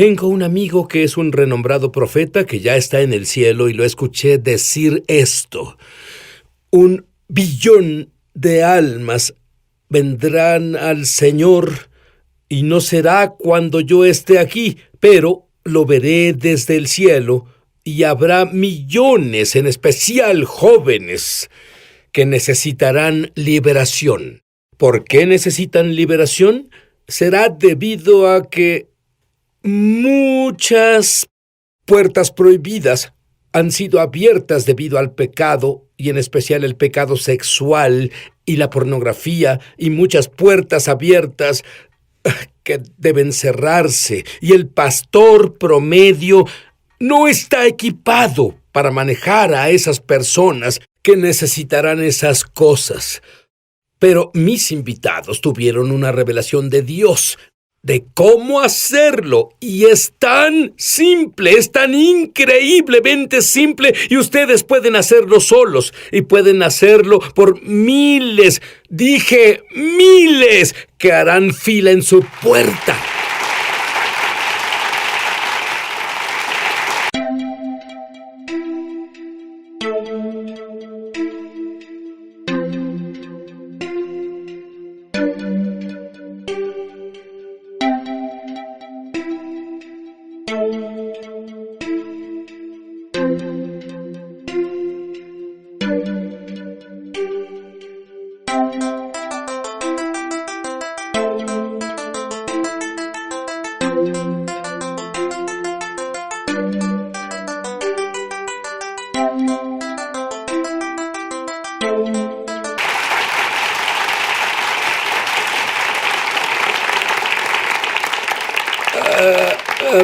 Tengo un amigo que es un renombrado profeta que ya está en el cielo y lo escuché decir esto. 1 billón de almas vendrán al Señor y no será cuando yo esté aquí, pero lo veré desde el cielo y habrá millones, en especial jóvenes, que necesitarán liberación. ¿Por qué necesitan liberación? Será debido a que muchas puertas prohibidas han sido abiertas debido al pecado, y en especial el pecado sexual y la pornografía, y muchas puertas abiertas que deben cerrarse, y el pastor promedio no está equipado para manejar a esas personas que necesitarán esas cosas. Pero mis invitados tuvieron una revelación de Dios, de cómo hacerlo, y es tan simple, es tan increíblemente simple, y ustedes pueden hacerlo solos, y pueden hacerlo por miles, dije miles, que harán fila en su puerta.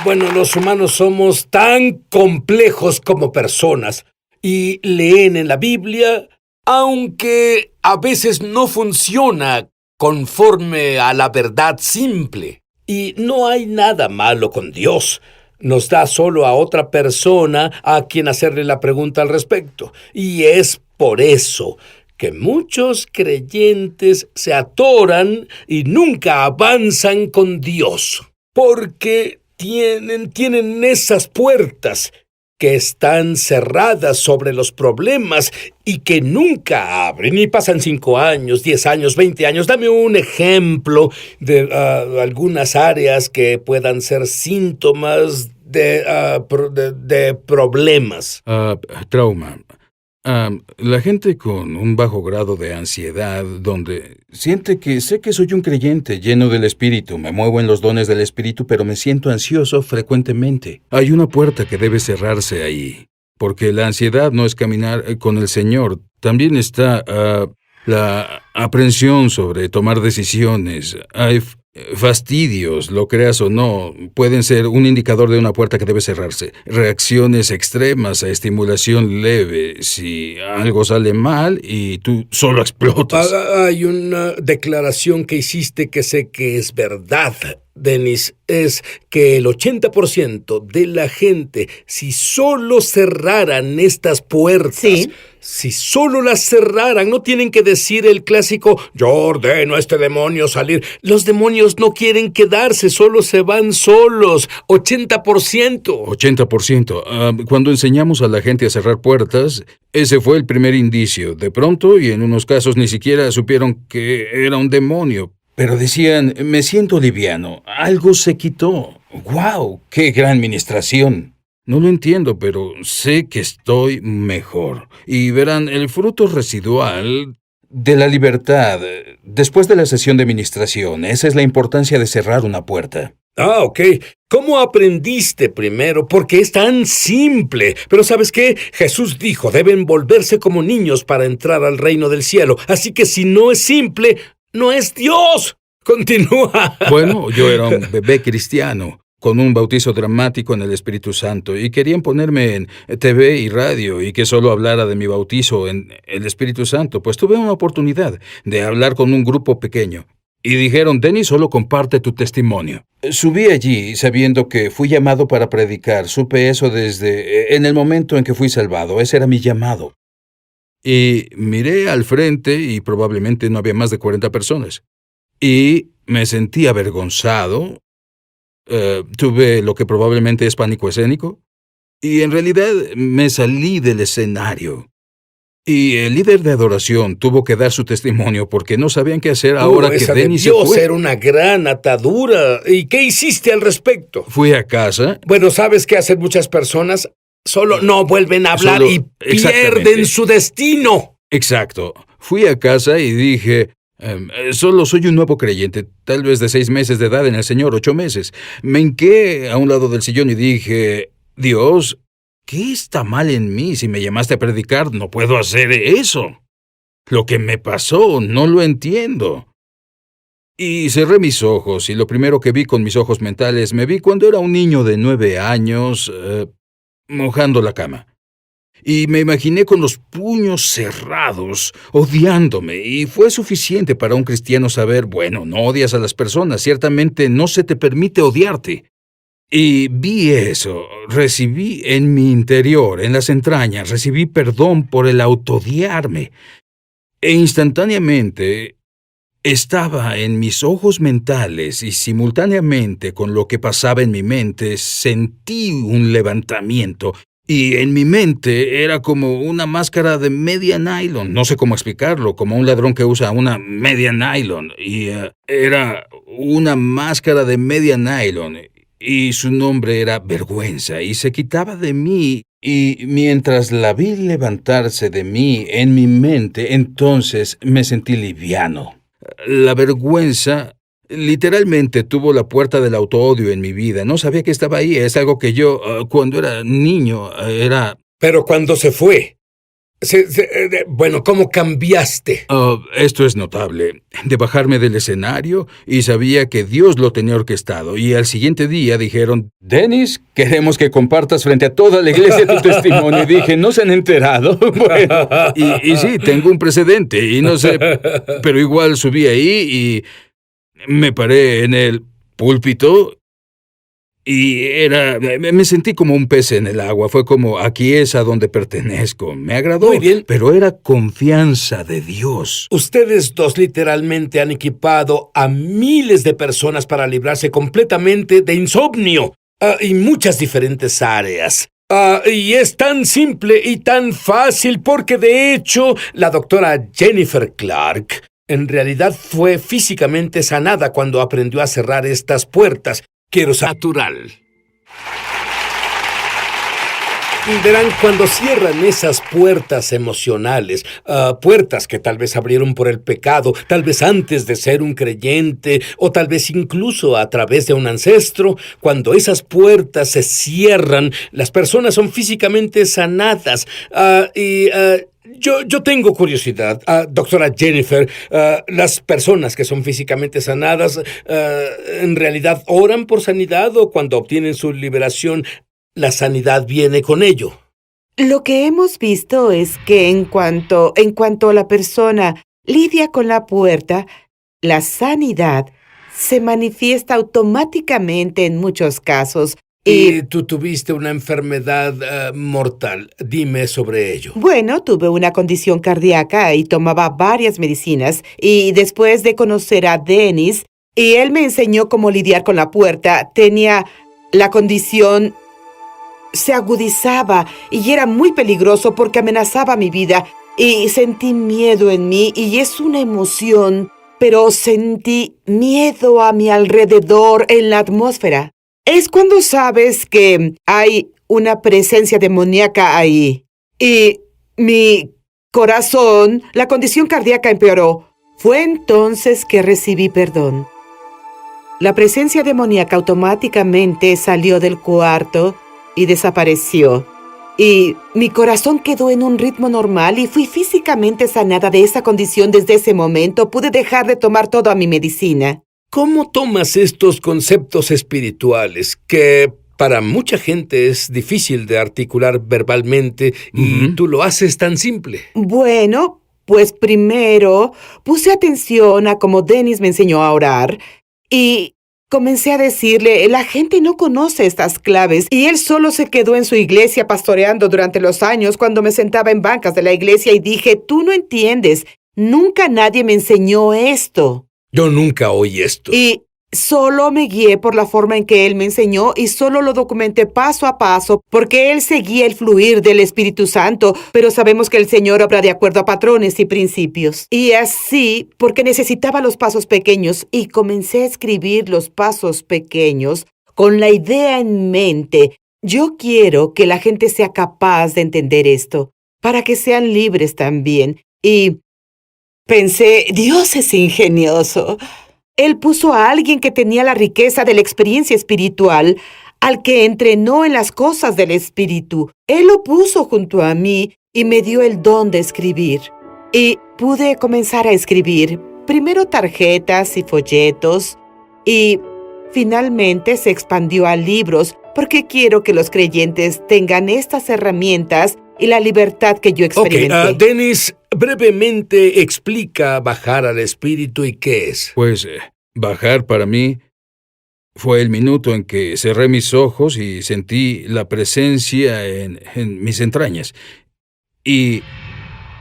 Bueno, los humanos somos tan complejos como personas y leen en la Biblia, aunque a veces no funciona conforme a la verdad simple. Y no hay nada malo con Dios. Nos da solo a otra persona a quien hacerle la pregunta al respecto. Y es por eso que muchos creyentes se atoran y nunca avanzan con Dios. Porque tienen esas puertas que están cerradas sobre los problemas y que nunca abren, y pasan 5 años, 10 años, 20 años. Dame un ejemplo de algunas áreas que puedan ser síntomas de problemas. Trauma. La gente con un bajo grado de ansiedad, donde siente que sé que soy un creyente lleno del Espíritu, me muevo en los dones del Espíritu, pero me siento ansioso frecuentemente. Hay una puerta que debe cerrarse ahí, porque la ansiedad no es caminar con el Señor. También está la aprensión sobre tomar decisiones. Hay fastidios, lo creas o no, pueden ser un indicador de una puerta que debe cerrarse. Reacciones extremas a estimulación leve, si algo sale mal y tú solo explotas. Hay una declaración que hiciste que sé que es verdad, Dennis, es que el 80% de la gente, si solo cerraran estas puertas, Sí. si solo las cerraran, no tienen que decir el clásico, yo ordeno a este demonio salir. Los demonios no quieren quedarse, solo se van solos. 80%. 80%. Cuando enseñamos a la gente a cerrar puertas, ese fue el primer indicio. De pronto, y en unos casos ni siquiera supieron que era un demonio. Pero decían, me siento liviano, algo se quitó. ¡Guau! ¡Qué gran ministración! No lo entiendo, pero sé que estoy mejor. Y verán, el fruto residual de la libertad, después de la sesión de ministración, esa es la importancia de cerrar una puerta. Ok. ¿Cómo aprendiste primero? Porque es tan simple. Pero ¿sabes qué? Jesús dijo, deben volverse como niños para entrar al reino del cielo. Así que si no es simple, no es Dios. Continúa. Bueno, yo era un bebé cristiano, con un bautizo dramático en el Espíritu Santo, y querían ponerme en TV y radio y que solo hablara de mi bautizo en el Espíritu Santo, pues tuve una oportunidad de hablar con un grupo pequeño. Y dijeron, Dennis, solo comparte tu testimonio. Subí allí sabiendo que fui llamado para predicar. Supe eso desde en el momento en que fui salvado. Ese era mi llamado. Y miré al frente y probablemente no había más de 40 personas. Y me sentí avergonzado tuve lo que probablemente es pánico escénico. Y en realidad me salí del escenario. Y el líder de adoración tuvo que dar su testimonio porque no sabían qué hacer ahora que Esa Dennis se debió fue. ser una gran atadura. ¿Y qué hiciste al respecto? Fui a casa. Bueno, ¿sabes qué hacen muchas personas? Solo no vuelven a hablar y Exactamente. pierden su destino. Exacto. Fui a casa y dije, solo soy un nuevo creyente, tal vez de 6 meses de edad en el Señor, 8 meses. Me hinqué a un lado del sillón y dije, Dios, ¿qué está mal en mí? Si me llamaste a predicar, no puedo hacer eso. Lo que me pasó, no lo entiendo. Y cerré mis ojos, y lo primero que vi con mis ojos mentales, me vi cuando era un niño de 9 años, mojando la cama. Y me imaginé con los puños cerrados, odiándome, y fue suficiente para un cristiano saber, bueno, no odias a las personas, ciertamente no se te permite odiarte. Y vi eso, recibí en mi interior, en las entrañas, recibí perdón por el autodiarme. E instantáneamente estaba en mis ojos mentales y simultáneamente con lo que pasaba en mi mente sentí un levantamiento. Y en mi mente era como una máscara de media nylon, no sé cómo explicarlo, como un ladrón que usa una media nylon. Y era una máscara de media nylon. Y su nombre era vergüenza, y se quitaba de mí, y mientras la vi levantarse de mí en mi mente, entonces me sentí liviano. La vergüenza literalmente tuvo la puerta del autoodio en mi vida. No sabía que estaba ahí, es algo que yo, cuando era niño, era... Pero cuando se fue, bueno, ¿cómo cambiaste? Esto es notable. De bajarme del escenario y sabía que Dios lo tenía orquestado. Y al siguiente día dijeron, Dennis, queremos que compartas frente a toda la iglesia tu testimonio. Y dije, ¿no se han enterado? Bueno, y sí, tengo un precedente y no sé, pero igual subí ahí y me paré en el púlpito. Y me sentí como un pez en el agua, fue como, aquí es a donde pertenezco, me agradó. Muy bien. Pero era confianza de Dios. Ustedes dos literalmente han equipado a miles de personas para librarse completamente de insomnio y muchas diferentes áreas. Y es tan simple y tan fácil porque de hecho la doctora Jennifer Clark en realidad fue físicamente sanada cuando aprendió a cerrar estas puertas. Quiero ser natural. Verán, cuando cierran esas puertas emocionales, puertas que tal vez abrieron por el pecado, tal vez antes de ser un creyente, o tal vez incluso a través de un ancestro, cuando esas puertas se cierran, las personas son físicamente sanadas. Yo tengo curiosidad, doctora Jennifer, las personas que son físicamente sanadas, ¿en realidad oran por sanidad o cuando obtienen su liberación, la sanidad viene con ello? Lo que hemos visto es que en cuanto la persona lidia con la puerta, la sanidad se manifiesta automáticamente en muchos casos. Y tú tuviste una enfermedad mortal. Dime sobre ello. Bueno, tuve una condición cardíaca y tomaba varias medicinas. Y después de conocer a Dennis, y él me enseñó cómo lidiar con la puerta, tenía la condición... se agudizaba y era muy peligroso porque amenazaba mi vida. Y sentí miedo en mí y es una emoción, pero sentí miedo a mi alrededor en la atmósfera. Es cuando sabes que hay una presencia demoníaca ahí. Y mi corazón, la condición cardíaca empeoró. Fue entonces que recibí perdón. La presencia demoníaca automáticamente salió del cuarto y desapareció. Y mi corazón quedó en un ritmo normal y fui físicamente sanada de esa condición desde ese momento. Pude dejar de tomar toda mi medicina. ¿Cómo tomas estos conceptos espirituales que para mucha gente es difícil de articular verbalmente y tú lo haces tan simple? Bueno, pues primero puse atención a cómo Dennis me enseñó a orar y comencé a decirle, la gente no conoce estas claves y él solo se quedó en su iglesia pastoreando durante los años cuando me sentaba en bancas de la iglesia y dije, tú no entiendes, nunca nadie me enseñó esto. Yo nunca oí esto. Y solo me guié por la forma en que él me enseñó y solo lo documenté paso a paso porque él seguía el fluir del Espíritu Santo, pero sabemos que el Señor obra de acuerdo a patrones y principios. Y así, porque necesitaba los pasos pequeños y comencé a escribir los pasos pequeños con la idea en mente. Yo quiero que la gente sea capaz de entender esto, para que sean libres también. Y pensé, Dios es ingenioso. Él puso a alguien que tenía la riqueza de la experiencia espiritual, al que entrenó en las cosas del Espíritu. Él lo puso junto a mí y me dio el don de escribir. Y pude comenzar a escribir, primero tarjetas y folletos, y finalmente se expandió a libros, porque quiero que los creyentes tengan estas herramientas y la libertad que yo experimenté. Dennis, brevemente explica bajar al Espíritu y qué es. Pues bajar para mí fue el minuto en que cerré mis ojos y sentí la presencia en mis entrañas. Y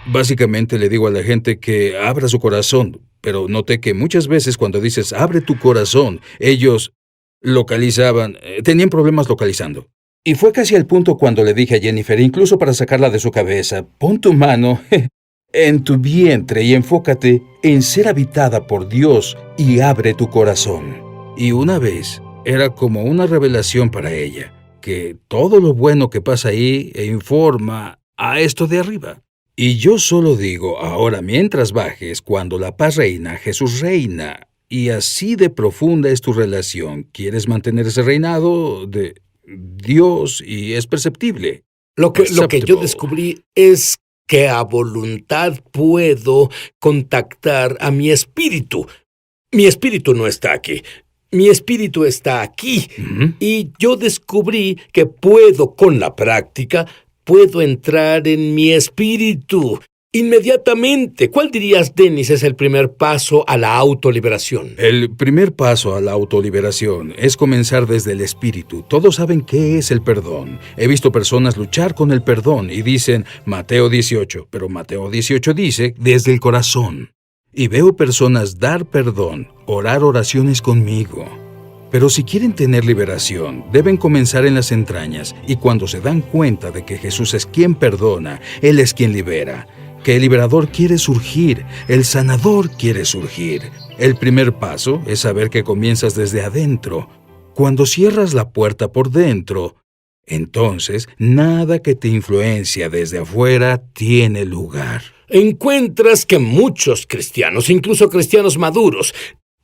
básicamente le digo a la gente que abra su corazón, pero noté que muchas veces cuando dices abre tu corazón, ellos tenían problemas localizando. Y fue casi al punto cuando le dije a Jennifer, incluso para sacarla de su cabeza, pon tu mano en tu vientre y enfócate en ser habitada por Dios y abre tu corazón. Y una vez era como una revelación para ella, que todo lo bueno que pasa ahí informa a esto de arriba. Y yo solo digo, ahora mientras bajes, cuando la paz reina, Jesús reina, y así de profunda es tu relación, ¿quieres mantener ese reinado de Dios y es perceptible? Lo que yo descubrí es que a voluntad puedo contactar a mi espíritu. Mi espíritu no está aquí. Mi espíritu está aquí. Ujú. Y yo descubrí que puedo, con la práctica, puedo entrar en mi espíritu inmediatamente. ¿Cuál dirías, Dennis, es el primer paso a la autoliberación? El primer paso a la autoliberación es comenzar desde el espíritu. Todos saben qué es el perdón. He visto personas luchar con el perdón y dicen Mateo 18, pero Mateo 18 dice desde el corazón. Y veo personas dar perdón, orar oraciones conmigo. Pero si quieren tener liberación, deben comenzar en las entrañas y cuando se dan cuenta de que Jesús es quien perdona, Él es quien libera. Que el liberador quiere surgir, el sanador quiere surgir. El primer paso es saber que comienzas desde adentro. Cuando cierras la puerta por dentro, entonces nada que te influencia desde afuera tiene lugar. Encuentras que muchos cristianos, incluso cristianos maduros,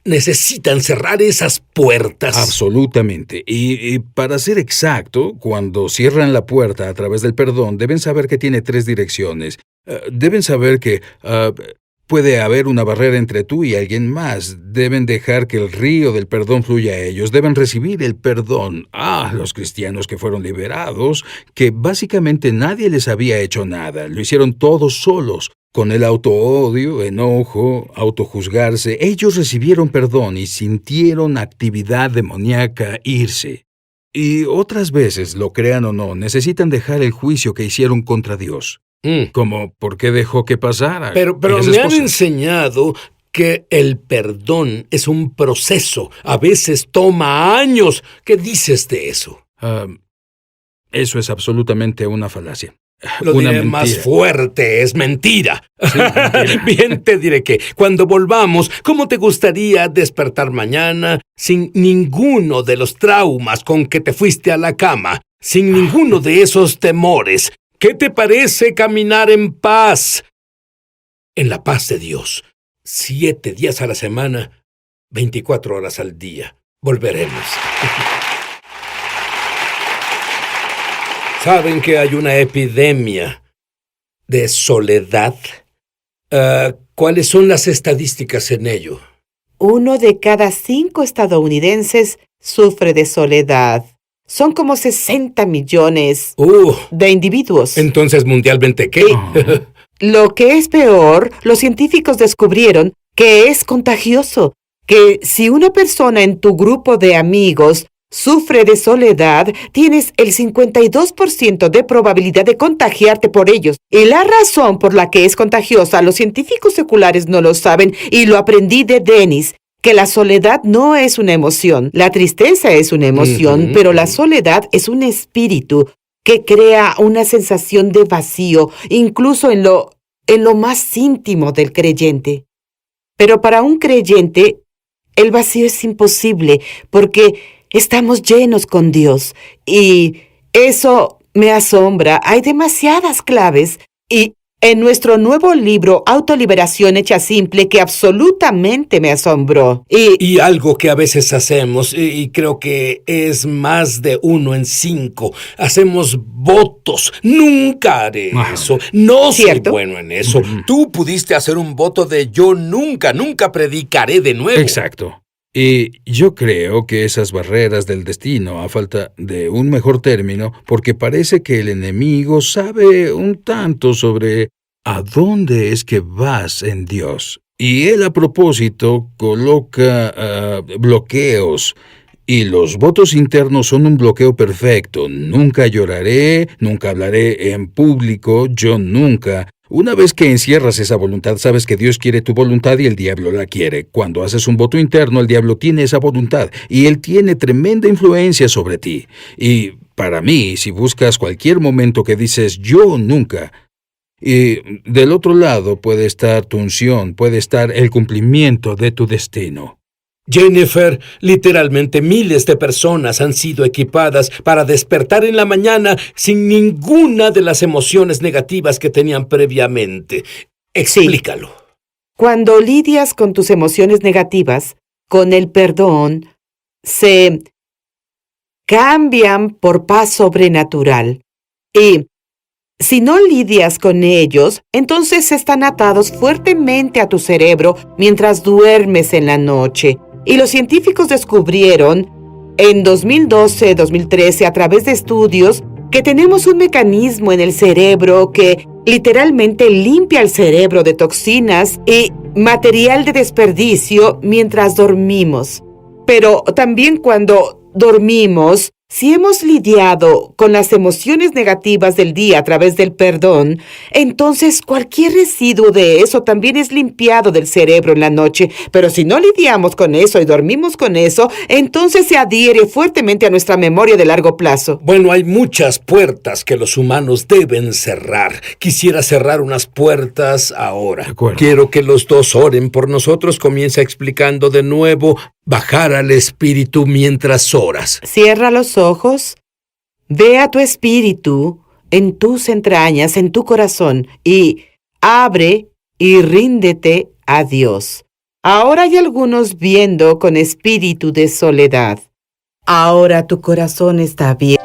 necesitan cerrar esas puertas. Absolutamente. Y para ser exacto, cuando cierran la puerta a través del perdón, deben saber que tiene 3 direcciones. Deben saber que puede haber una barrera entre tú y alguien más. Deben dejar que el río del perdón fluya a ellos. Deben recibir el perdón. Los cristianos que fueron liberados, que básicamente nadie les había hecho nada. Lo hicieron todos solos. Con el autoodio, enojo, autojuzgarse, ellos recibieron perdón y sintieron actividad demoníaca irse. Y otras veces, lo crean o no, necesitan dejar el juicio que hicieron contra Dios. Como, ¿por qué dejó que pasara? Pero me han enseñado que el perdón es un proceso. A veces toma años. ¿Qué dices de eso? Eso es absolutamente una falacia. Lo diré más fuerte, es mentira. Sí, mentira. Bien, te diré que cuando volvamos, ¿cómo te gustaría despertar mañana sin ninguno de los traumas con que te fuiste a la cama, sin ninguno de esos temores? ¿Qué te parece caminar en paz? En la paz de Dios. 7 días a la semana, 24 horas al día. Volveremos. ¿Saben que hay una epidemia de soledad? ¿Cuáles son las estadísticas en ello? 1 de cada 5 estadounidenses sufre de soledad. Son como 60 millones de individuos. Entonces, mundialmente, ¿qué? Lo que es peor, los científicos descubrieron que es contagioso, que si una persona en tu grupo de amigos sufre de soledad, tienes el 52% de probabilidad de contagiarte por ellos. Y la razón por la que es contagiosa, los científicos seculares no lo saben y lo aprendí de Dennis, que la soledad no es una emoción. La tristeza es una emoción, pero la soledad es un espíritu que crea una sensación de vacío, incluso en lo más íntimo del creyente. Pero para un creyente, el vacío es imposible porque estamos llenos con Dios y eso me asombra. Hay demasiadas claves y en nuestro nuevo libro, Autoliberación Hecha Simple, que absolutamente me asombró. Y algo que a veces hacemos, y creo que es más de 1 en 5, hacemos votos. Nunca haré eso. No ¿Cierto? soy bueno en eso. Tú pudiste hacer un voto de yo nunca predicaré de nuevo. Exacto. Y yo creo que esas barreras del destino, a falta de un mejor término, porque parece que el enemigo sabe un tanto sobre a dónde es que vas en Dios. Y él a propósito coloca bloqueos. Y los votos internos son un bloqueo perfecto. Nunca lloraré, nunca hablaré en público, yo nunca. Una vez que encierras esa voluntad, sabes que Dios quiere tu voluntad y el diablo la quiere. Cuando haces un voto interno, el diablo tiene esa voluntad y él tiene tremenda influencia sobre ti. Y para mí, si buscas cualquier momento que dices yo nunca, y del otro lado puede estar tu unción, puede estar el cumplimiento de tu destino. Jennifer, literalmente miles de personas han sido equipadas para despertar en la mañana sin ninguna de las emociones negativas que tenían previamente. Explícalo. Sí. Cuando lidias con tus emociones negativas, con el perdón, se cambian por paz sobrenatural. Y si no lidias con ellos, entonces están atados fuertemente a tu cerebro mientras duermes en la noche. Y los científicos descubrieron en 2012-2013 a través de estudios que tenemos un mecanismo en el cerebro que literalmente limpia el cerebro de toxinas y material de desperdicio mientras dormimos. Pero también cuando dormimos, si hemos lidiado con las emociones negativas del día a través del perdón, entonces cualquier residuo de eso también es limpiado del cerebro en la noche. Pero si no lidiamos con eso y dormimos con eso, entonces se adhiere fuertemente a nuestra memoria de largo plazo. Bueno, hay muchas puertas que los humanos deben cerrar. Quisiera cerrar unas puertas ahora. De acuerdo. Quiero que los dos oren por nosotros. Comienza explicando de nuevo. Bajar al espíritu mientras oras. Cierra los ojos, ve a tu espíritu en tus entrañas, en tu corazón, y abre y ríndete a Dios. Ahora hay algunos viendo con espíritu de soledad. Ahora tu corazón está bien.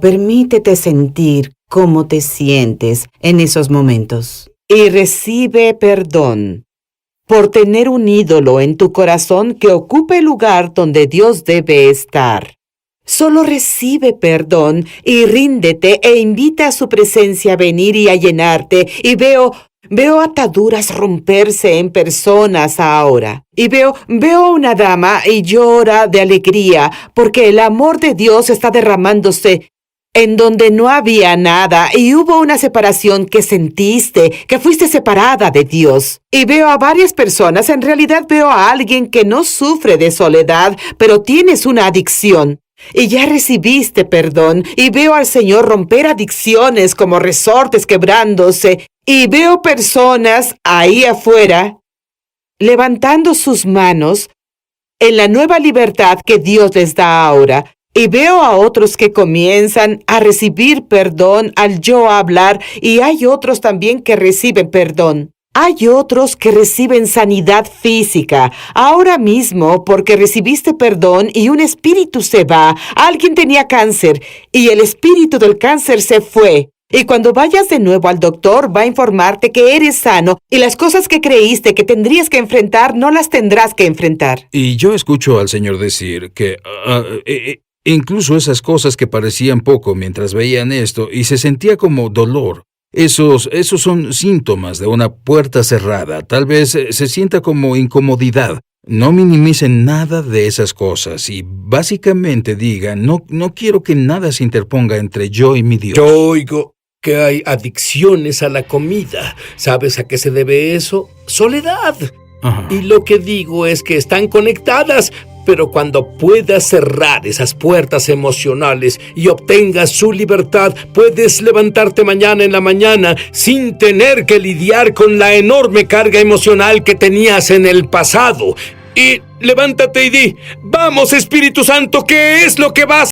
Permítete sentir cómo te sientes en esos momentos y recibe perdón por tener un ídolo en tu corazón que ocupe el lugar donde Dios debe estar. Solo recibe perdón y ríndete e invita a su presencia a venir y a llenarte. Y veo ataduras romperse en personas ahora. Y veo a una dama y llora de alegría porque el amor de Dios está derramándose en donde no había nada y hubo una separación que sentiste, que fuiste separada de Dios. Y veo a varias personas, en realidad veo a alguien que no sufre de soledad, pero tienes una adicción. Y ya recibiste perdón, y veo al Señor romper adicciones como resortes quebrándose, y veo personas ahí afuera levantando sus manos en la nueva libertad que Dios les da ahora. Y veo a otros que comienzan a recibir perdón al yo hablar, y hay otros también que reciben perdón. Hay otros que reciben sanidad física. Ahora mismo, porque recibiste perdón y un espíritu se va. Alguien tenía cáncer y el espíritu del cáncer se fue. Y cuando vayas de nuevo al doctor, va a informarte que eres sano y las cosas que creíste que tendrías que enfrentar no las tendrás que enfrentar. Y yo escucho al Señor decir que incluso esas cosas que parecían poco mientras veían esto y se sentía como dolor, esos son síntomas de una puerta cerrada. Tal vez se sienta como incomodidad. No minimicen nada de esas cosas y básicamente digan, no quiero que nada se interponga entre yo y mi Dios. Yo oigo que hay adicciones a la comida. ¿Sabes a qué se debe eso? Soledad. Ajá. Y lo que digo es que están conectadas, pero cuando puedas cerrar esas puertas emocionales y obtengas su libertad, puedes levantarte mañana en la mañana sin tener que lidiar con la enorme carga emocional que tenías en el pasado. Y levántate y di, vamos Espíritu Santo, ¿qué es lo que vas